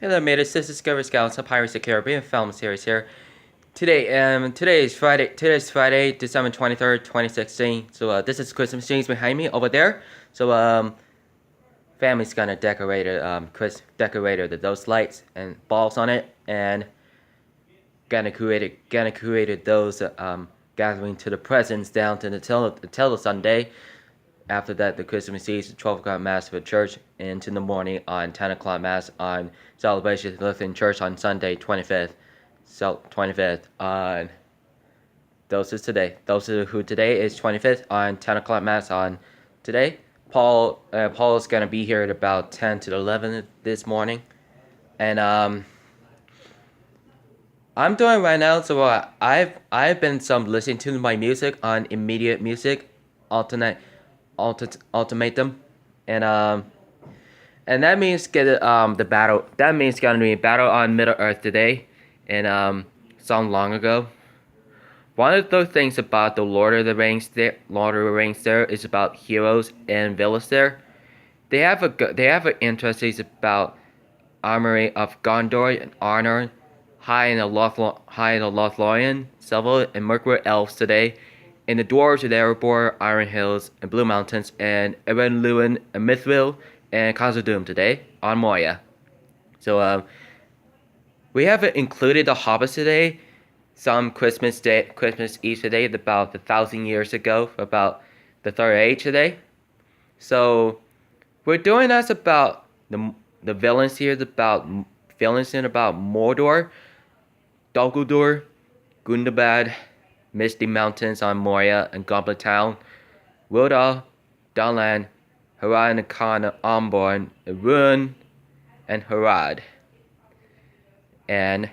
Hello, mates. This is Discovery Scouts of Pirates of the Caribbean film series here. Today is Friday. Today is Friday, December 23rd, 2016. This is Christmas trees behind me over there. Family's gonna decorate those lights and balls on it, and gonna create those gathering to the presents down to the Sunday. After that, the Christmas Eve, 12 o'clock Mass for church, and into the morning on 10 o'clock Mass on Celebration Lutheran Church on Sunday, 25th. So, 25th on. Those is today. Those are who today is 25th on 10 o'clock Mass on today. Paul is going to be here at about 10 to 11 this morning. And, I'm doing right now, I've been listening to my music on Immediate Music, ultimatum, and that means the battle. That means gonna be battle on Middle Earth today, and song long ago. One of the things about the Lord of the Rings there is about heroes and villains there. They have an interest is about armory of Gondor and Arnor, High in the Lothlorien, Silver and Mirkwood elves today, and the dwarves of Erebor, Iron Hills, and Blue Mountains, and Eren Luin and Mithril and Khazad-dûm today on Moria. We haven't included the hobbits today. Some Christmas Eve today, about 1,000 years ago, about the Third Age today. So we're doing that's about the villains here, about Mordor, Dol Guldur, Gundabad, Misty Mountains on Moria and Goblet Town, Wilda, Dalan, Harad and Khan, Omborn, Run, and Harad. And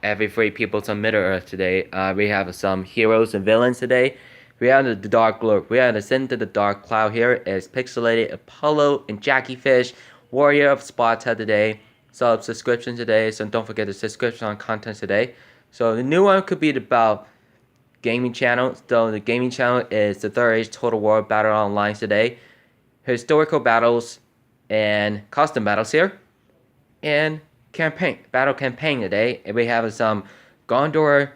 every three peoples on Middle Earth today. We have some heroes and villains today. We have the Dark Lord. We have the Ascent to the Dark Cloud here is Pixelated Apollo and Jackie Fish, Warrior of Sparta today. Subscription today, so don't forget the subscription on content today. So the new one could be about gaming channel. So the gaming channel is the Third Age Total War Battle Online today. Historical battles and custom battles here. And battle campaign today. And we have some Gondor,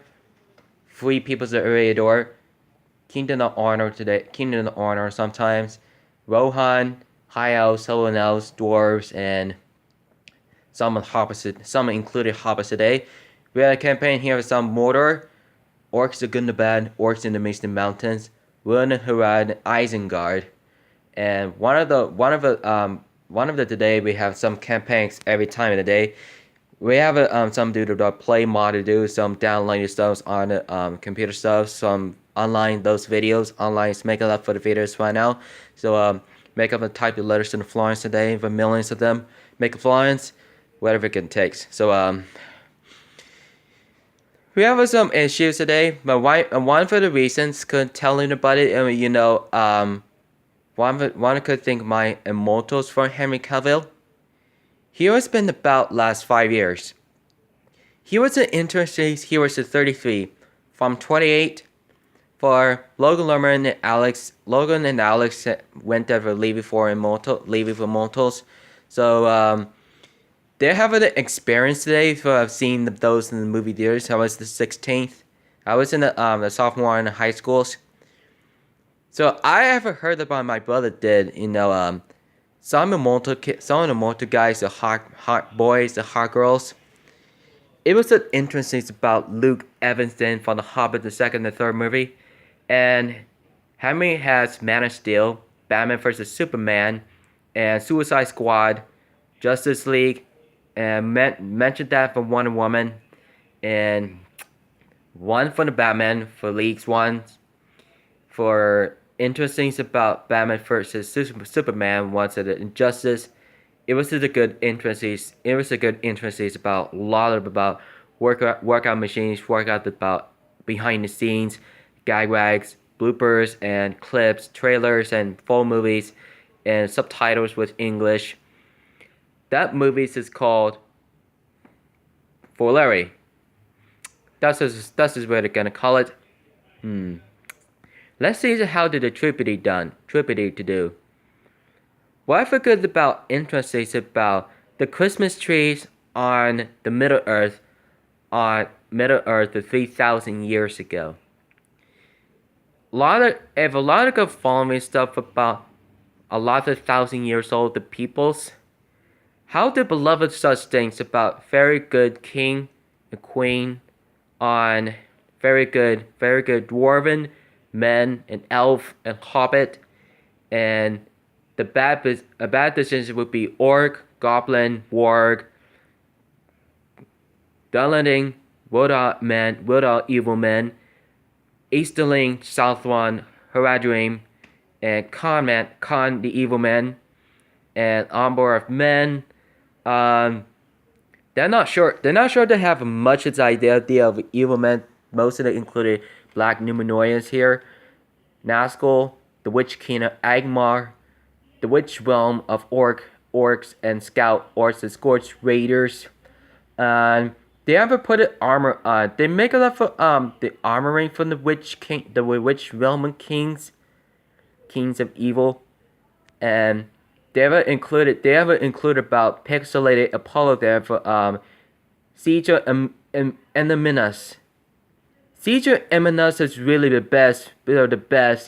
Free Peoples of Eriador, Kingdom of Honor today. Kingdom of Honor sometimes. Rohan, High Elves, Silver Elves, Dwarves, and some included hobbits today. We had a campaign here with some Mordor, Orcs of Gundabad, Orcs in the Misty Mountains, Run, Harad, Isengard, and one of the today we have some campaigns every time of the day. We have some do the play mod to do some downloading stuff on the computer stuff, some online those videos online is making up for the videos right now. So make up a type of letters in the Florence today, for millions of them. Make a Florence. Whatever it takes. So we have some issues today, but one of the reasons could tell anybody, one could think my Immortals for Henry Cavill. He has been about last 5 years. He was an interesting. He was a 33 from 28 for Logan Lerman and Alex. Logan and Alex went there for leaving for Immortals. So they have an experience today for I've seen those in the movie theaters. I was the 16th. I was in the sophomore in the high schools. So I ever heard about my brother did, some immortal guys, the hot boys, the hot girls. It was an interesting about Luke Evanston from The Hobbit, the second and third movie. And Henry has Man of Steel, Batman vs. Superman, and Suicide Squad, Justice League, and mentioned that for Wonder Woman, and one for the Batman for Leagues 1. For interesting about Batman vs. Superman, once at the Injustice. It was a good interest. It was a good interest about a lot of about workout machines, workout about behind the scenes, gag rags, bloopers and clips, trailers and full movies, and subtitles with English. That movie is called For Larry. That's just what they're gonna call it. Let's see how did the Tripity to do. What I forgot about interest is about the Christmas trees on the Middle Earth 3,000 years ago. If a lot of following stuff about a lot of 1,000 years old, the peoples, how the beloved such things about very good king and queen on very good dwarven men and elf and hobbit, and a bad decision would be orc, goblin, warg, Dunlanding, Wood Evil Men, Easterling, Southron, Haradrim, and Khan the Evil Man, and Armor of Men. They're not sure they have much of the idea of evil men. Most of it included Black Numenorians here, Nazgul, the Witch King of Angmar, the Witch Realm of Orcs and Scout Orcs and Scorched Raiders. They ever put an armor on. They make a lot for the armoring from the Witch Realm of Kings of Evil, and they ever included about pixelated Apollo there for Siege of Eminus. Siege of Eminus is really the best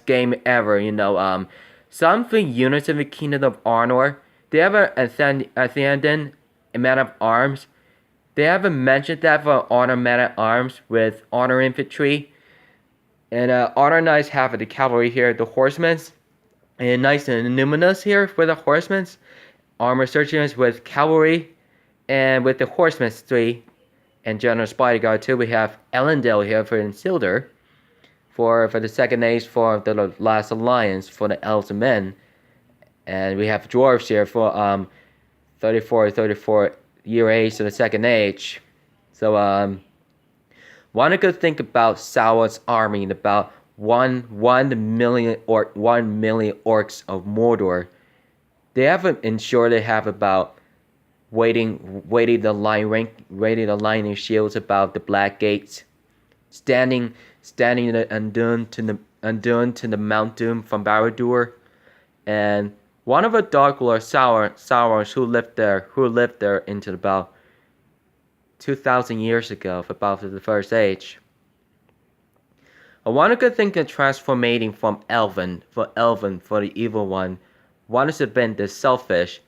game ever. Some three units of the Kingdom of Arnor. They have Athendan, a man of arms. They haven't mentioned that for Honor Man at Arms with Honor Infantry. And Honor Knights have the cavalry here, the horsemen. And Knights and Numinous here with the horsemen. Armor Surgeons with cavalry. And with the horsemen 3. And General Spider-Guard 2, we have Elendil here for Isildur. For the second age for the last alliance for the elves and men. And we have dwarves here for 34 year age to the second age. So one could think about Sauron's army and about 1 million orcs of Mordor. They haven't ensured they have about waiting the line in shields about the black gates, standing Undune to the Mount Doom from Barad-dûr, and one of the Dark Lord Sauron who lived there into about 2,000 years ago, about the First Age. One could think of transforming from Elven for the Evil One. One has been the selfish,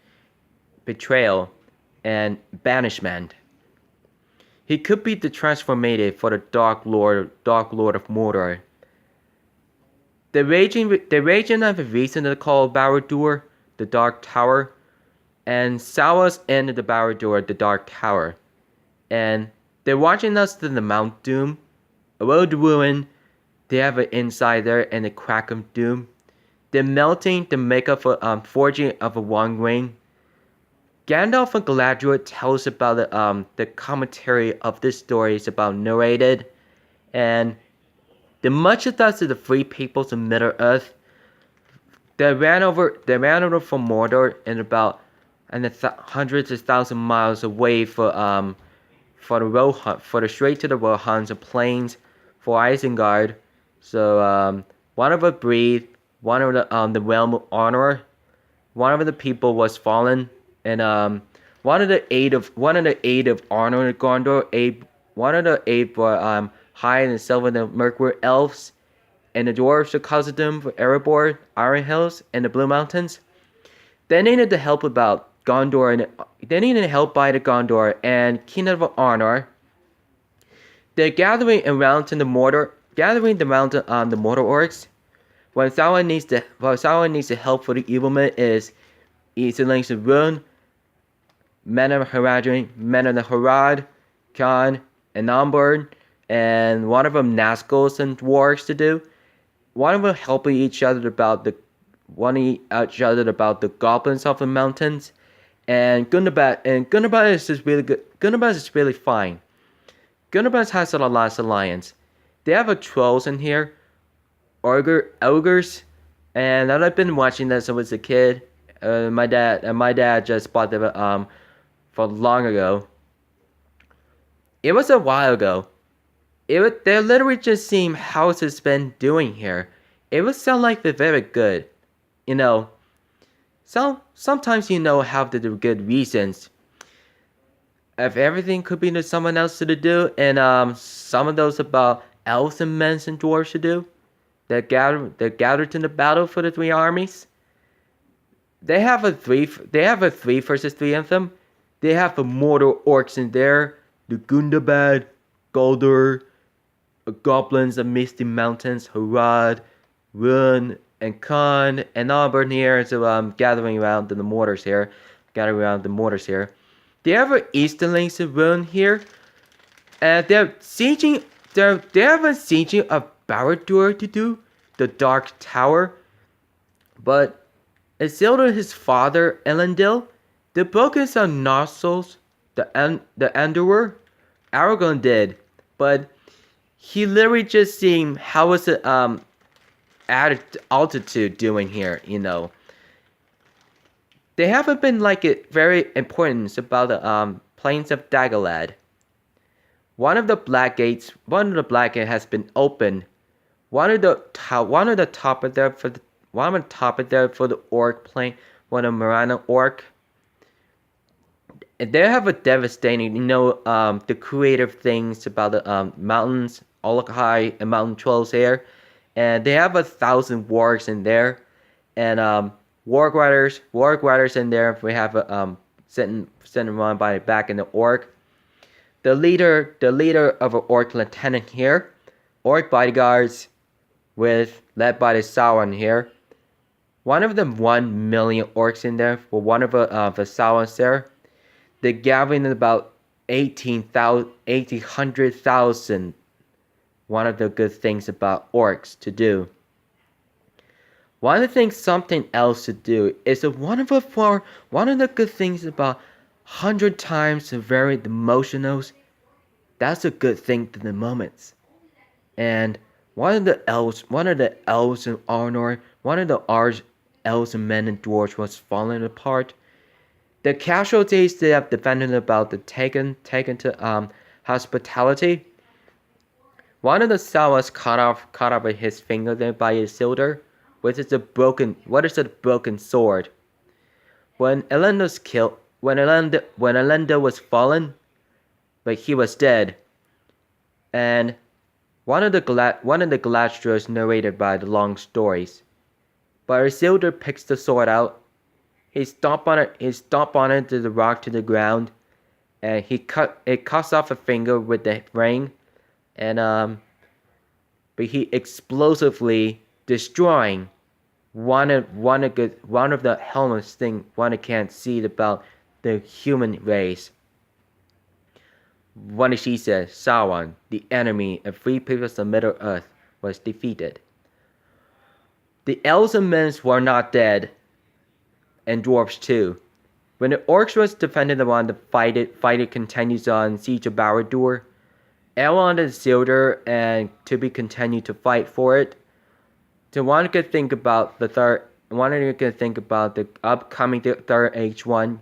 betrayal, and banishment. He could be the transformated for the Dark Lord of Mordor. The region have a reason to call Barad-dûr the Dark Tower, and Sauron's in the Barad-dûr the Dark Tower. And they're watching us to the Mount Doom, a road to ruin. They have an inside there and the crack of doom. They're melting the makeup for forging of a One Ring. Gandalf and Galadriel tell us about the commentary of this story is about narrated, and the much of us of the free peoples of Middle Earth. They ran over from Mordor and about hundreds of thousands of miles away for the straight to the Rohans and plains for Isengard. So one of the breed, one of the realm of honor, one of the people was fallen, and one of the eight of honor Gondor, one of the eight were high and silver the Mercury elves, and the dwarves of Khazad-dûm for Erebor, Iron Hills, and the Blue Mountains. They needed the help about Gondor, and they needed help by the Gondor and Kingdom of Arnor. They're gathering the Mordor orcs. When Sauron needs the help for the evil men is Easterlings of Rhûn, men of Haradrim, men of the Harad, Khan, and Namburn, and one of them Nazgûl and dwarves to do. One of them helping each other about the goblins of the mountains, and Gundabad is just really good. Gundabad is really fine. Gundabad has a last alliance. They have a trolls in here, ogres, and I've been watching that since I was a kid. My dad just bought them for long ago. It was a while ago. They literally just seem how it's been doing here. It would sound like they're very good. So sometimes have the good reasons. if everything could be to someone else to do, and some of those about elves and men and dwarves to do, that gathered in the battle for the three armies. They have a three versus three anthem. They have the mortal orcs in there, the Gundabad, Goldur, goblins of Misty Mountains, Harad, Run, and Khan, and Auburn here. So gathering around the mortars here. Gathering around the mortars here. They have an Easterlings of Run here. And they're sieging they have a sieging of Barad-dûr to do, the Dark Tower. But Isildur, his father, Elendil, the Brokens are Nozzles, the Enderer. Aragorn did, but he literally just seen how was the altitude doing here, They haven't been like it very important about the plains of Dagorlad. One of the black gates has been opened. One of the top of there for the orc plain, one of Marana orc. And they have a devastating, the creative things about the mountains, Olakkai and Mountain Trolls here. And they have 1,000 wargs in there. And warg riders in there. We have sitting around by the back in the orc. The leader of an orc lieutenant here. Orc bodyguards led by the Sauron here. One of them 1 million orcs in there. For one of the Saurons there. They're gathering about 1,800,000. One of the good things about orcs to do. One of the things, something else to do is one of the good things about 100 times the very emotionals. That's a good thing to the moments. And one of the elves in Arnor, one of the elves and men and dwarves was falling apart. The casualties they have defended about the taken to hospitality. One of the Saurons cut off his finger there by Isildur, which is a broken sword. When Elendil was fallen, but he was dead. And one of the Galadriels narrated by the long stories. But Isildur picks the sword out. He stomped on it to the rock to the ground, and it cuts off a finger with the ring, and but he explosively destroying one of the helmets thing one can't see about the human race. One of she says, Sauron, the enemy of free peoples of Middle Earth, was defeated. The elves and men were not dead. And dwarves too. When the orcs was defended on the fight it continues on Siege of Barad-dûr. Elrond and Isildur and to be continued to fight for it. So one could think about the upcoming third H1,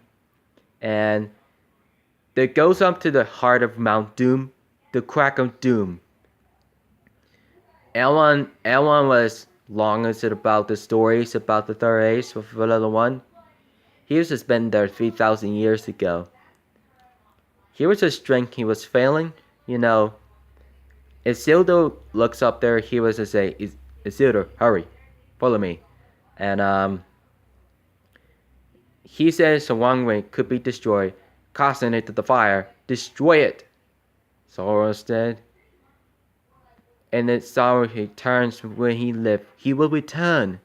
and that goes up to the heart of Mount Doom, the crack of Doom. Elrond was long as it about the stories about the third age of the little one. He was just been there 3,000 years ago. Here was his strength. He was failing. Isildur looks up there. He was to say, Isildur, hurry, follow me. And he says the one way could be destroyed. Casting it to the fire. Destroy it. Sauron said. And then Sauron returns where he lived. He will return.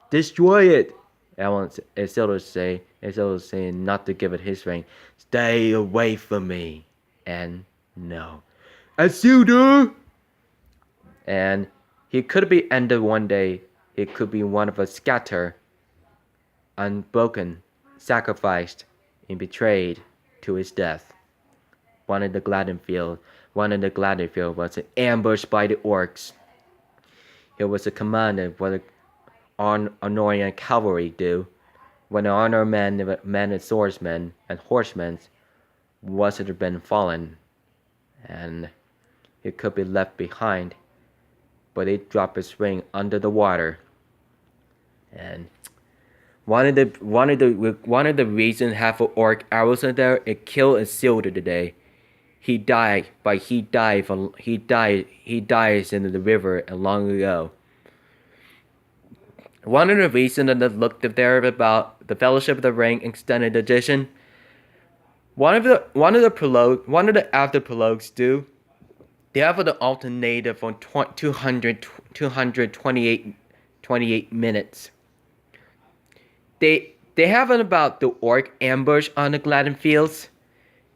Destroy it. Isildur saying not to give it his ring. Stay away from me. And no. Isildur! And he could be ended one day. It could be one of us scattered, unbroken, sacrificed, and betrayed to his death. One in the Gladdenfield was ambushed by the orcs. It was a commander what the Arnorian cavalry do. When the honor men and swordsmen and horsemen was it been fallen, and it could be left behind, but it dropped its ring under the water. And One of the reasons half of orc arrows in there, it killed Isildur today. He died, but he dies in the river long ago. One of the reasons that I looked up there about the Fellowship of the Ring extended edition. One of the after prologues do. They have the alternative on 228 minutes. They have about the orc ambush on the Gladden Fields.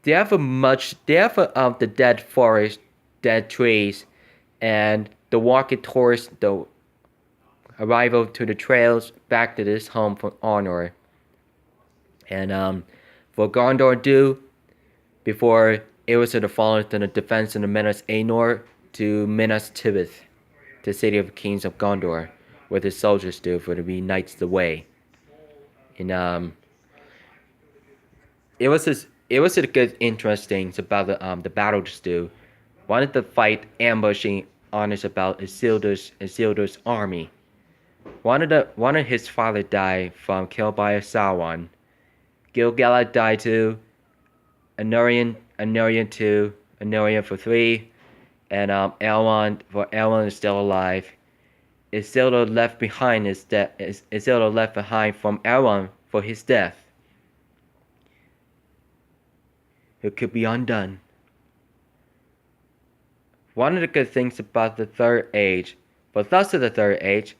They have the dead forest, dead trees, and the walking towards the arrival to the trails back to this home from Arnor. And for Gondor do, before it was to the fallen to the defense of the Minas Anor to Minas Tirith, the city of kings of Gondor, where the soldiers do for to reunite the way. And it was a good interesting about the battle to do. Wanted to fight ambushing honors about Isildur's army. One of his father died from killed by a Sauron. Gil-galad died too. Anarion 2, Anarion for 3, and Elrond is still alive. Isildur left behind from Elrond for his death. It could be undone. One of the good things about the Third Age, but thus of the Third Age,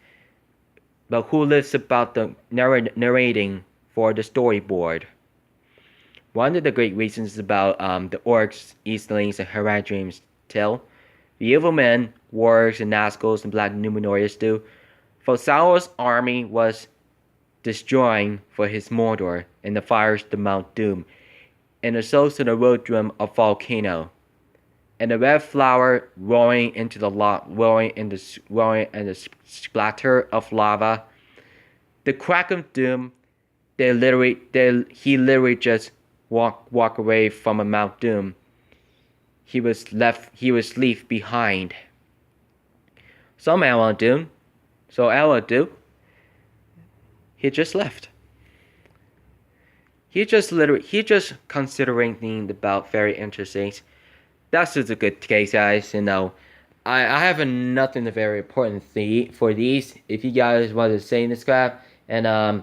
but who lives about the narrating for the storyboard. One of the great reasons about the orcs, Eastlings, and Haradrim's tale, the evil men, wargs, and Nazguls, and Black Numenorians do, for Sauron's army was destroying for his Mordor in the fires of Mount Doom, and the souls of the Rodrum of Volcano, and the red flower rolling into the splatter of lava, the crack of doom. He literally just walk away from a Mount Doom. He was left behind. Some Elrond do. So Elrond do. He just left. He just considering about very interesting. That's just a good case, guys. I have nothing very important for these. If you guys want to say this crap, and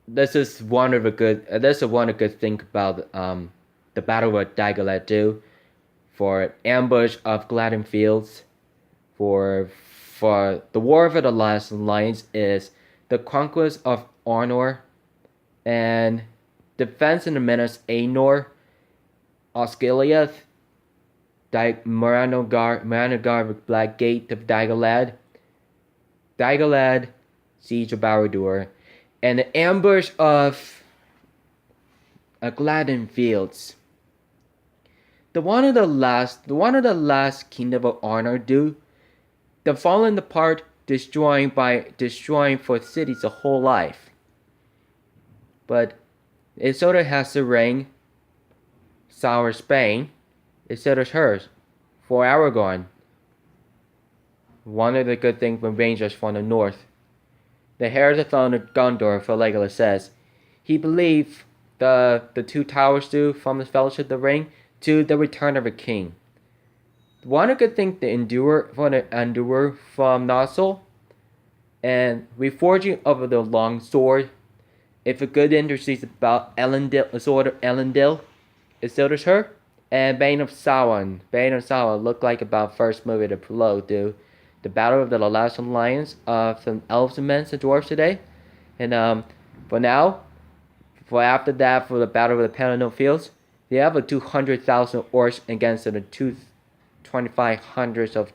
this is one of a good thing about the Battle of Dagorlad do, for ambush of Gladden Fields, for the War of the Last Alliance is the conquest of Arnor, and defense in the Minas Anor, Osgiliath, Moranogar with Black Gate of Dagorlad, Siege of Barad-dûr, and the ambush of Gladden Fields. The one of the last kingdom of Arnor do, the falling apart, destroying for cities a whole life. But Isildur has the ring, Sauron's Bane, Isildur's hers, for Aragorn. One of the good things from Rangers from the north. The Heir of the Throne of Gondor, for Legolas says, he believed the two towers do from the Fellowship of the Ring to the Return of a King. One of the good things the Endure from Nozzle, and reforging of the long sword. If a good industry about Elendil, the sword of Elendil, Isildur's her, and Bane of Sauron. Bane of Sauron looked like about first movie of the prologue do. The Battle of the Last Alliance of some elves and men and dwarves today. And for after that, for the Battle of the Pelennor Fields, they have a 200,000 orcs against the 2,500 of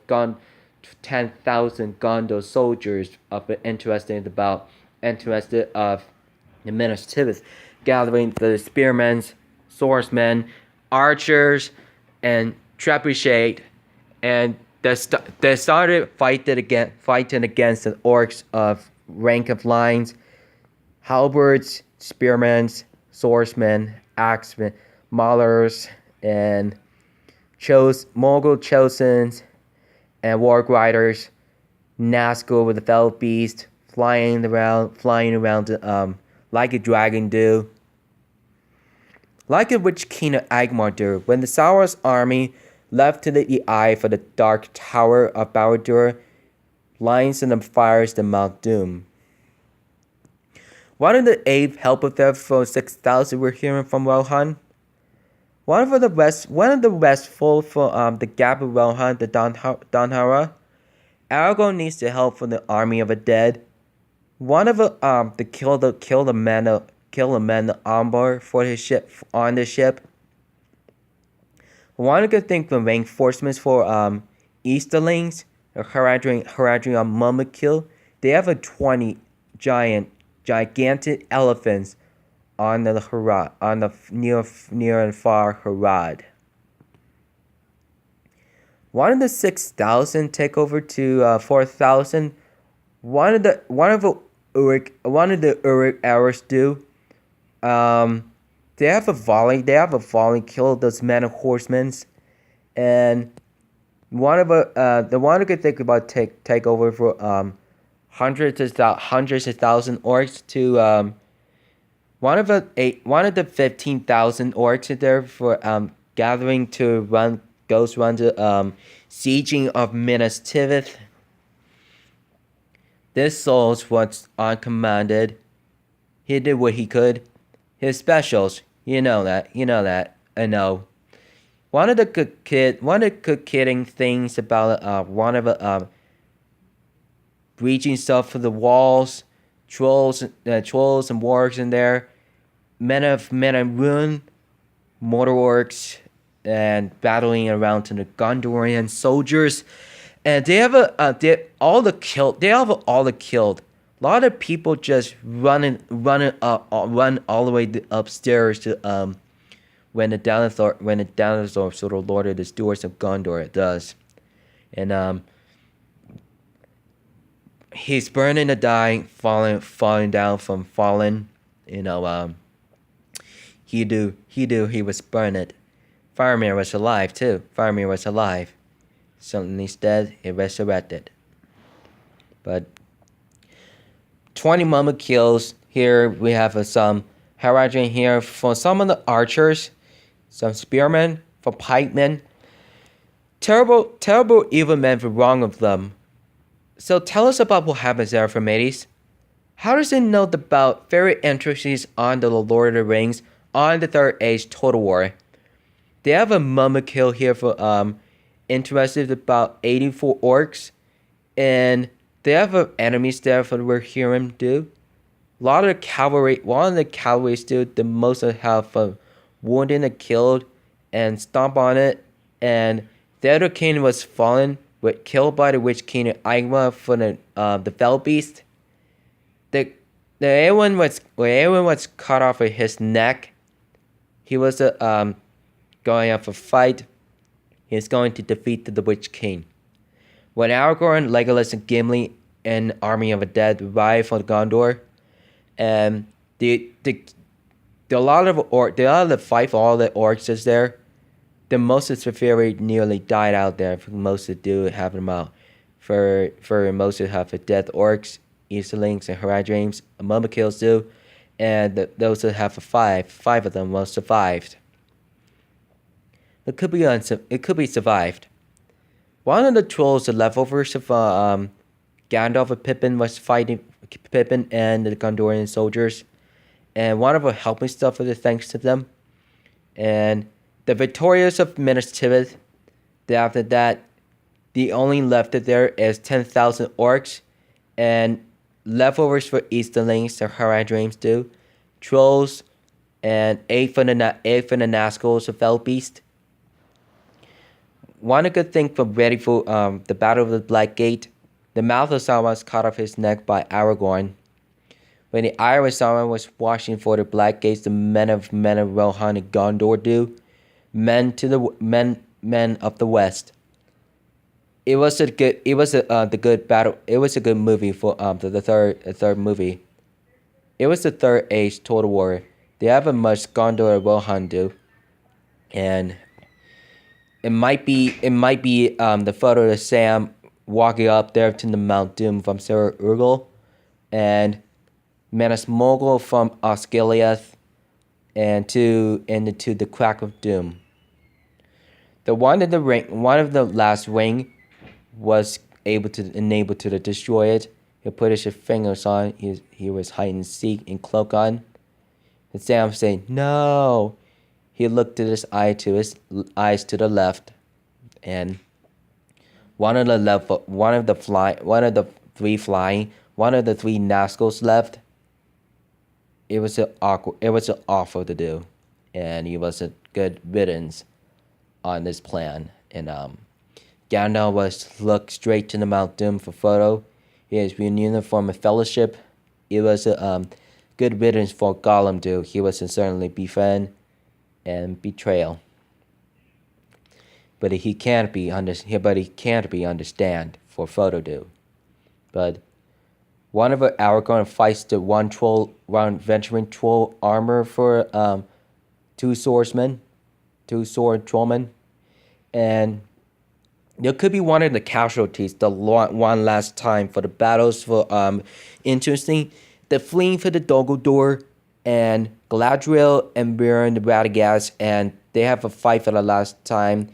10,000 Gondor soldiers interested of the Minas Tirith, gathering the spearmen, swordsmen, archers, and trebuchet, and they started fighting against the orcs of rank of lines, halberds, spearmen, swordsmen, axemen, maulers, and Morgul Chosens, and warg riders, Nazgul with the fell beast, flying around like a dragon do. Like a witch king of Agmar do. When the Sauron's army left to the eye for the dark tower of Barad-dûr, lions and the fires the Mount Doom. One of the 8 help of there for 6,000 we're hearing from Rohan. One of the restful for the Gap of Rohan, the Danhara. Aragorn needs the help from the army of the dead. One of to kill the men on board for his ship on the ship. One good thing for reinforcements for Easterlings, Haradrim on Mumakil. They have a 20 gigantic elephants on the Harad, on the near and far Harad. One of the 6,000 take over to 4,000. One of the Uruk arrows do. They have a volley kill those men of horsemen, and the one who could think about take over for hundreds of thousand orcs to one of the 15,000 orcs there for gathering to run the sieging of Minas Tirith. This Souls was uncommanded. He did what he could. His specials, you know that, I know. One of the good kidding things about one of breaching stuff for the walls, trolls and wargs in there, men of ruin, mortar orcs, and battling around to the Gondorian soldiers, and they have all the killed. A lot of people just run all the way upstairs to when the dinosaur sort of lorded the stewards of Gondor. It does, and he's burning to die, falling down from fallen. He was burned. Faramir was alive too. Something's dead, he resurrected. But 20 mummy kills. Here we have some Haradrim here for some of the archers, some spearmen, for pikemen. Terrible evil men for wrong of them. So tell us about what happens there for Medes. How does it know about very interesting on the Lord of the Rings on the Third Age Total War? They have a mummy kill here for interested about 84 orcs, and they have enemies there for we're hearing do. A lot of the cavalry, one of the cavalry do the most have wounded and killed and stomp on it, and the other king was fallen, killed by the witch king Aigma for the fell beast. The Eowyn was cut off of his neck. He was going up for fight. He is going to defeat the witch king. When Aragorn, Legolas, and Gimli and army of the dead arrive for Gondor, and the lot of fight for all the orcs is there. The most of Seferi nearly died out there. For most of do have them out. For most of have the death orcs, Easterlings, and Haradrims, mummy kills do, and those that have five of them will survived. It could be survived. One of the trolls, the leftovers of Gandalf and Pippin was fighting Pippin and the Gondorian soldiers, and one of them helping stuff with it thanks to them. And the victorious of Minas Tirith. After that, the only left there is 10,000 orcs, and leftovers for Easterlings or Haradrims do, trolls, and 8 for the Nazgûls of Felbeast. One good thing for ready for the Battle of the Black Gate, the mouth of Sauron was cut off his neck by Aragorn. When the eye of Sauron was watching for the Black Gates, the men of Rohan and Gondor do, men of the West. It was a good battle. It was a good movie for the third movie. It was the Third Age Total War. They have a much Gondor and Rohan do, and it might be the photo of Sam walking up there to the Mount Doom from Sir Urgel, and Manus Mogul from Osgiliath, and to the Crack of Doom. The one in the ring, one of the last ring, was able to destroy it. He put his fingers on. He was hide and seek and cloak on. And Sam saying no. He looked at his eyes to the left, and one of the three Nazguls left. It was awful to do, and he was a good riddance on this plan. And Gandalf looked straight to the Mount Doom for photo. His uniform of fellowship. It was a good riddance for Gollum too. He was certainly befriend and betrayal. But he can't be understand for photo do. But one of Aragorn fights the one venturing troll armor for two sword trollmen, and there could be one of the casualties. The one last time for the battles for interesting. The fleeing for the Dol Guldur, and Galadriel and Bjorn the Radagast, and they have a fight for the last time,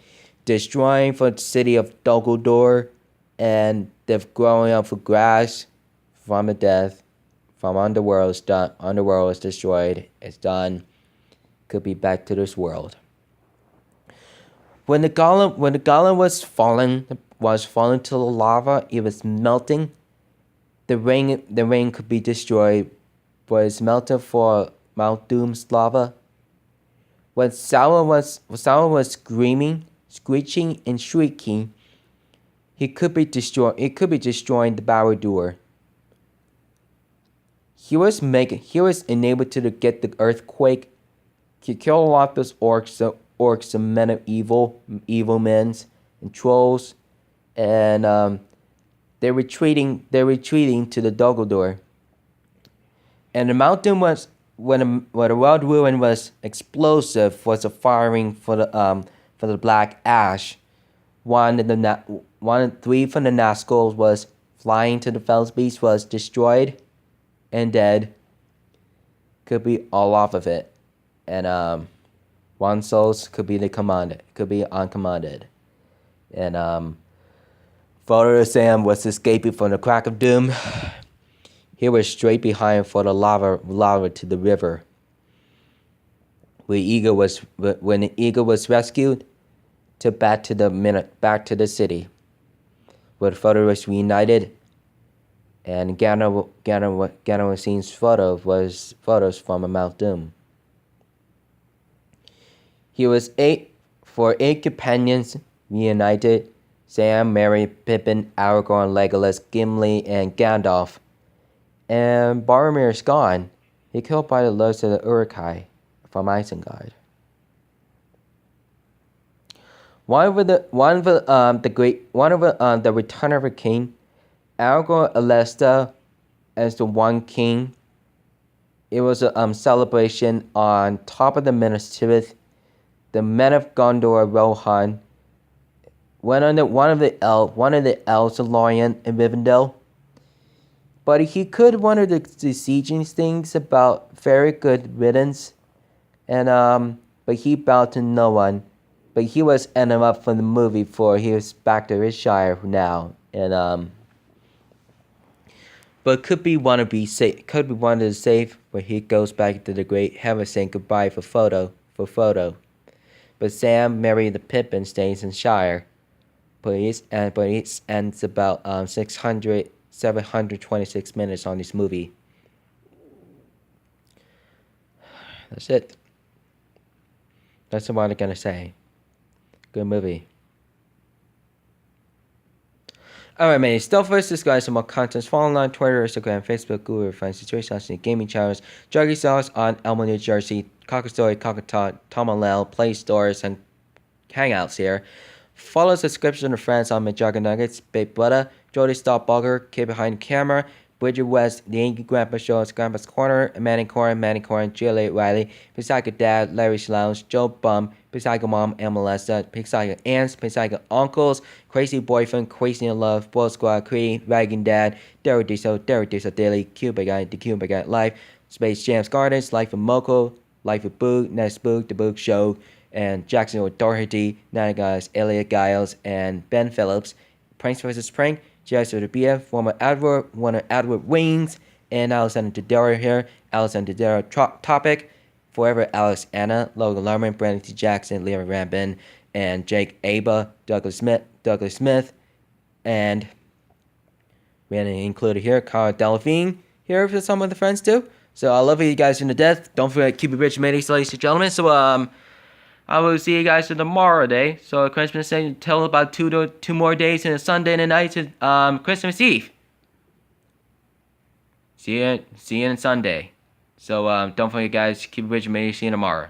destroying for the city of Dol Guldur, and they're growing up for grass from the death, from underworld is done. Underworld is destroyed. It's done. Could be back to this world. When the golem was falling to the lava, it was melting. The ring could be destroyed, but it's melted for Mount Doom's lava. When Sauron was screaming, screeching, and shrieking, it could be destroying the Barad-dûr. He was enabled to get the earthquake. He killed a lot of those orcs and men of evil men and trolls, and they're retreating to the Dol Guldur. And the Mount Doom was when the world ruin was explosive, was a firing for the black ash. Three from the Nazgûl was flying to the Fell's Beast, was destroyed and dead. Could be all off of it. And one souls could be uncommanded. And Frodo Sam was escaping from the Crack of Doom. He was straight behind for the lava to the river. When the eagle was rescued, back to the city, where Frodo was reunited, and Gandalf seen photos from a Mount Doom. He was eight companions reunited: Sam, Merry, Pippin, Aragorn, Legolas, Gimli, and Gandalf. And Boromir is gone. He killed by the lords of the Uruk-hai from Isengard. The Return of a King, Aragorn Alesta as the One King. It was a celebration on top of the Minas Tirith. The men of Gondor, Rohan, went under one of the elves of Lorien in Rivendell. But he could one of the sieging things about very good riddance, and but he bowed to no one. But he was ending up from the movie for he was back to his shire now, and but could be one of the safe, but he goes back to the Great Heaven saying goodbye for Frodo. But Sam, Merry, the Pippin stays in Shire. But it ends about 726 minutes on this movie. That's it. That's what I'm gonna say. Good movie. Alright, man. Still first, subscribe to more content. Follow on Twitter, Instagram, Facebook, Google, find situations in gaming channels. Juggy Sauce on Elmo, New Jersey. Cockastory, Cockatot, Tom and Lel, Play Stores, and Hangouts here. Follow subscription to friends on Majagga Nuggets, Big Brother, Jody Starburger, Kid Behind the Camera, Bridget West, The Yankee Grandpa Show, Grandpa's Corner, Manny Corn, Juliet Riley, Psycho Dad, Larry Lounge, Joe Bum, Psycho Mom, and Melissa, Psycho Aunts, Psycho Uncles, Crazy Boyfriend, Crazy in Love, Bull Squad, Creed, Wagon Dad, Daryl Diesel Daily, Cuba Guy, The Cuba Guy Life, Space Jams Gardens, Life of Moko, Life of Boog, Next Boog, The Boog Show, and Jackson O'Doherty, Nine Guys, Elliot Giles, and Ben Phillips, Pranks vs. Prank, Jason BF, former Edward Wings, and Alexander Daddario here. Alexander Daddario topic. Forever Alex Anna, Logan Lerman, Brandon T. Jackson, Liam Rambin, and Jake Aba, Douglas Smith, and we included here Cara Delevingne here for some of the friends too. So I love you guys to death. Don't forget, keep it rich, ladies and gentlemen. So I will see you guys tomorrow day. So Christmas Day until about two more days and a Sunday and a night to Christmas Eve. See you on Sunday. So don't forget, guys, keep it rich, see you tomorrow.